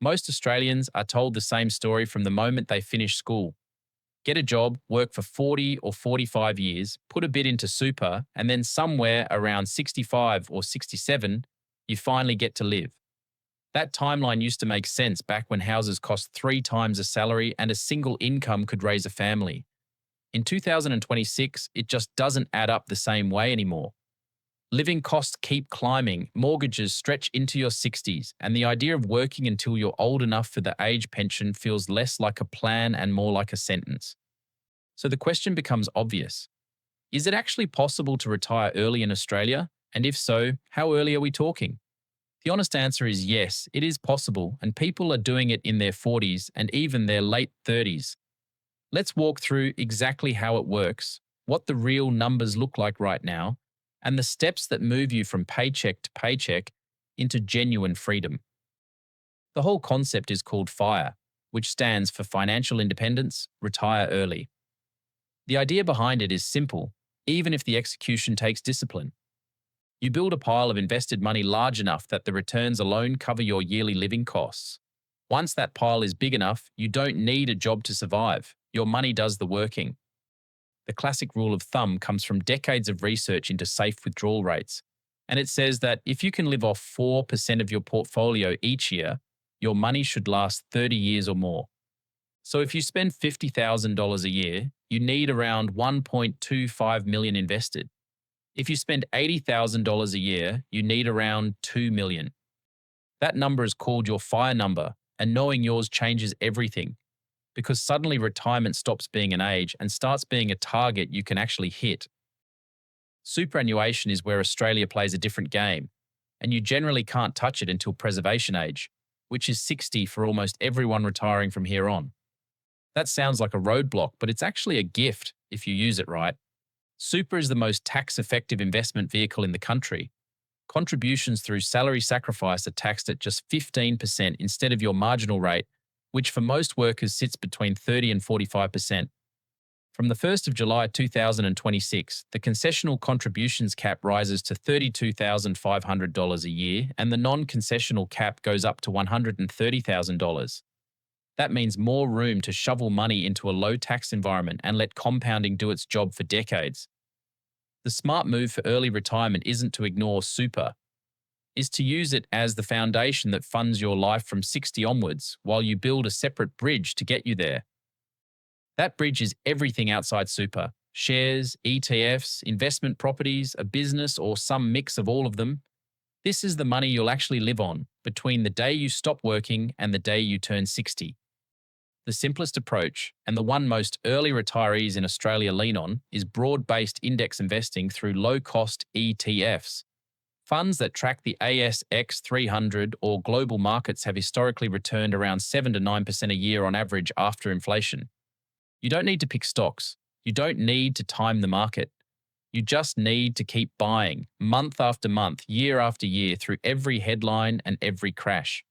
Most Australians are told the same story from the moment they finish school. Get a job, work for 40 or 45 years, put a bit into super, and then somewhere around 65 or 67, you finally get to live. That timeline used to make sense back when houses cost 3 times a salary and a single income could raise a family. In 2026, it just doesn't add up the same way anymore. Living costs keep climbing, mortgages stretch into your 60s, and the idea of working until you're old enough for the age pension feels less like a plan and more like a sentence. So the question becomes obvious. Is it actually possible to retire early in Australia? And if so, how early are we talking? The honest answer is yes, it is possible, and people are doing it in their 40s and even their late 30s. Let's walk through exactly how it works, what the real numbers look like right now, and the steps that move you from paycheck to paycheck into genuine freedom. The whole concept is called FIRE, which stands for Financial Independence, Retire Early. The idea behind it is simple, even if the execution takes discipline. You build a pile of invested money large enough that the returns alone cover your yearly living costs. Once that pile is big enough, you don't need a job to survive. Your money does the working. The classic rule of thumb comes from decades of research into safe withdrawal rates, and it says that if you can live off 4% of your portfolio each year, your money should last 30 years or more. So if you spend $50,000 a year, you need around 1.25 million invested. If you spend $80,000 a year, you need around 2 million. That number is called your FIRE number, and knowing yours changes everything, because suddenly retirement stops being an age and starts being a target you can actually hit. Superannuation is where Australia plays a different game, and you generally can't touch it until preservation age, which is 60 for almost everyone retiring from here on. That sounds like a roadblock, but it's actually a gift if you use it right. Super is the most tax-effective investment vehicle in the country. Contributions through salary sacrifice are taxed at just 15% instead of your marginal rate, which for most workers sits between 30 and 45%. From the 1st of July 2026, the concessional contributions cap rises to $32,500 a year, and the non-concessional cap goes up to $130,000. That means more room to shovel money into a low-tax environment and let compounding do its job for decades. The smart move for early retirement isn't to ignore super, is to use it as the foundation that funds your life from 60 onwards while you build a separate bridge to get you there. That bridge is everything outside super: shares, ETFs, investment properties, a business, or some mix of all of them. This is the money you'll actually live on between the day you stop working and the day you turn 60. The simplest approach, and the one most early retirees in Australia lean on, is broad-based index investing through low-cost ETFs. Funds that track the ASX 300 or global markets have historically returned around 7 to 9% a year on average after inflation. You don't need to pick stocks. You don't need to time the market. You just need to keep buying, month after month, year after year, through every headline and every crash.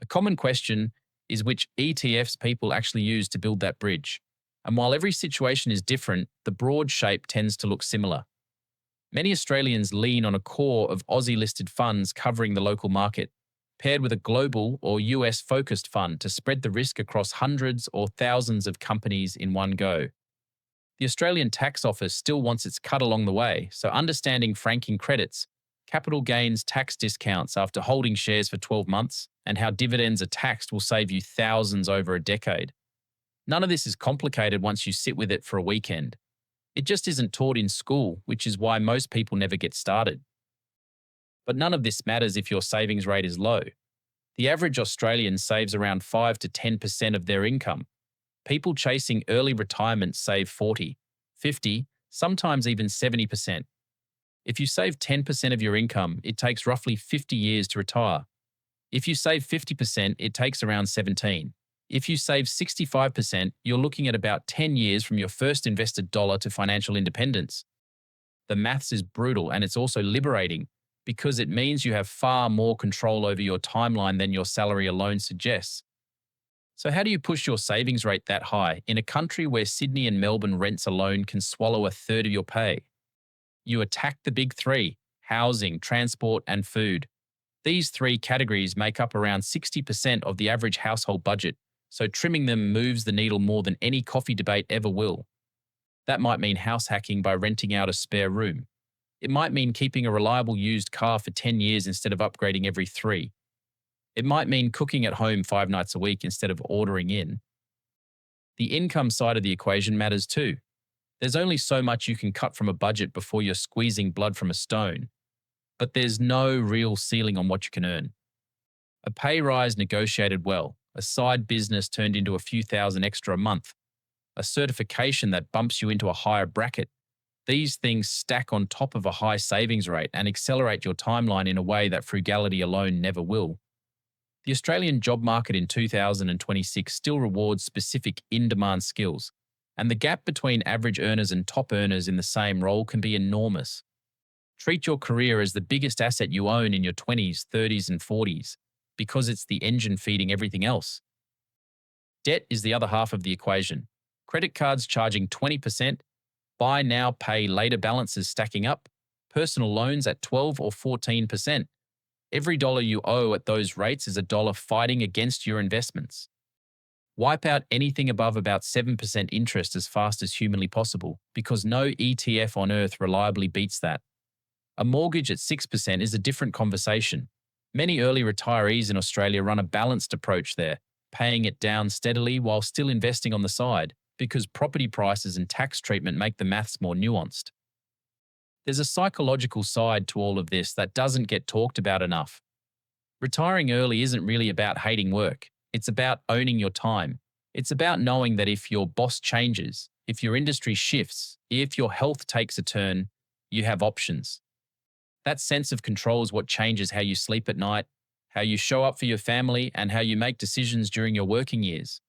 A common question is which ETFs people actually use to build that bridge. And while every situation is different, the broad shape tends to look similar. Many Australians lean on a core of Aussie-listed funds covering the local market, paired with a global or US-focused fund to spread the risk across hundreds or thousands of companies in one go. The Australian Tax Office still wants its cut along the way, so understanding franking credits, capital gains tax discounts after holding shares for 12 months, and how dividends are taxed will save you thousands over a decade. None of this is complicated once you sit with it for a weekend. It just isn't taught in school, which is why most people never get started. But none of this matters if your savings rate is low. The average Australian saves around 5 to 10% of their income. People chasing early retirement save 40, 50, sometimes even 70%. If you save 10% of your income, it takes roughly 50 years to retire. If you save 50%, it takes around 17. If you save 65%, you're looking at about 10 years from your first invested dollar to financial independence. The maths is brutal, and it's also liberating because it means you have far more control over your timeline than your salary alone suggests. So how do you push your savings rate that high in a country where Sydney and Melbourne rents alone can swallow a third of your pay? You attack the big three: housing, transport, and food. These three categories make up around 60% of the average household budget, so trimming them moves the needle more than any coffee debate ever will. That might mean house hacking by renting out a spare room. It might mean keeping a reliable used car for 10 years instead of upgrading every 3. It might mean cooking at home 5 nights a week instead of ordering in. The income side of the equation matters too. There's only so much you can cut from a budget before you're squeezing blood from a stone, but there's no real ceiling on what you can earn. A pay rise negotiated well, a side business turned into a few thousand extra a month, a certification that bumps you into a higher bracket. These things stack on top of a high savings rate and accelerate your timeline in a way that frugality alone never will. The Australian job market in 2026 still rewards specific in-demand skills, and the gap between average earners and top earners in the same role can be enormous. Treat your career as the biggest asset you own in your 20s, 30s, and 40s, because it's the engine feeding everything else. Debt is the other half of the equation. Credit cards charging 20%, buy now, pay later balances stacking up, personal loans at 12 or 14%. Every dollar you owe at those rates is a dollar fighting against your investments. Wipe out anything above about 7% interest as fast as humanly possible, because no ETF on earth reliably beats that. A mortgage at 6% is a different conversation. Many early retirees in Australia run a balanced approach there, paying it down steadily while still investing on the side, because property prices and tax treatment make the maths more nuanced. There's a psychological side to all of this that doesn't get talked about enough. Retiring early isn't really about hating work. It's about owning your time. It's about knowing that if your boss changes, if your industry shifts, if your health takes a turn, you have options. That sense of control is what changes how you sleep at night, how you show up for your family, and how you make decisions during your working years.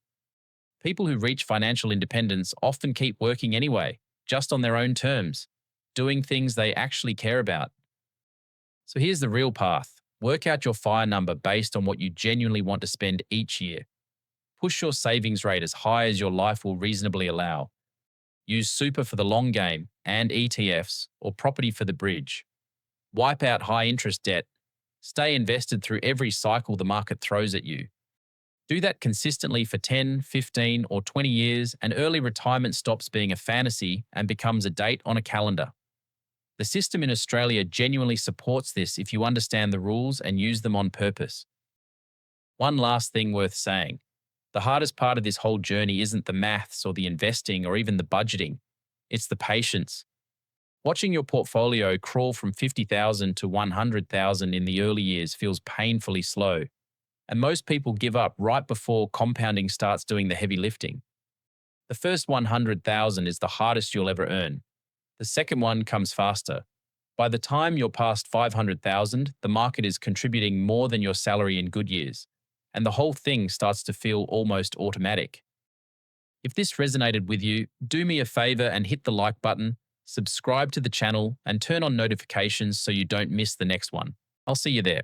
People who reach financial independence often keep working anyway, just on their own terms, doing things they actually care about. So here's the real path. Work out your FIRE number based on what you genuinely want to spend each year. Push your savings rate as high as your life will reasonably allow. Use super for the long game and ETFs, or property for the bridge. Wipe out high interest debt. Stay invested through every cycle the market throws at you. Do that consistently for 10, 15, or 20 years, and early retirement stops being a fantasy and becomes a date on a calendar. The system in Australia genuinely supports this if you understand the rules and use them on purpose. One last thing worth saying. The hardest part of this whole journey isn't the maths or the investing or even the budgeting. It's the patience. Watching your portfolio crawl from 50,000 to 100,000 in the early years feels painfully slow, and most people give up right before compounding starts doing the heavy lifting. The first 100,000 is the hardest you'll ever earn. The second one comes faster. By the time you're past 500,000, the market is contributing more than your salary in good years, and the whole thing starts to feel almost automatic. If this resonated with you, do me a favor and hit the like button, subscribe to the channel, and turn on notifications so you don't miss the next one. I'll see you there.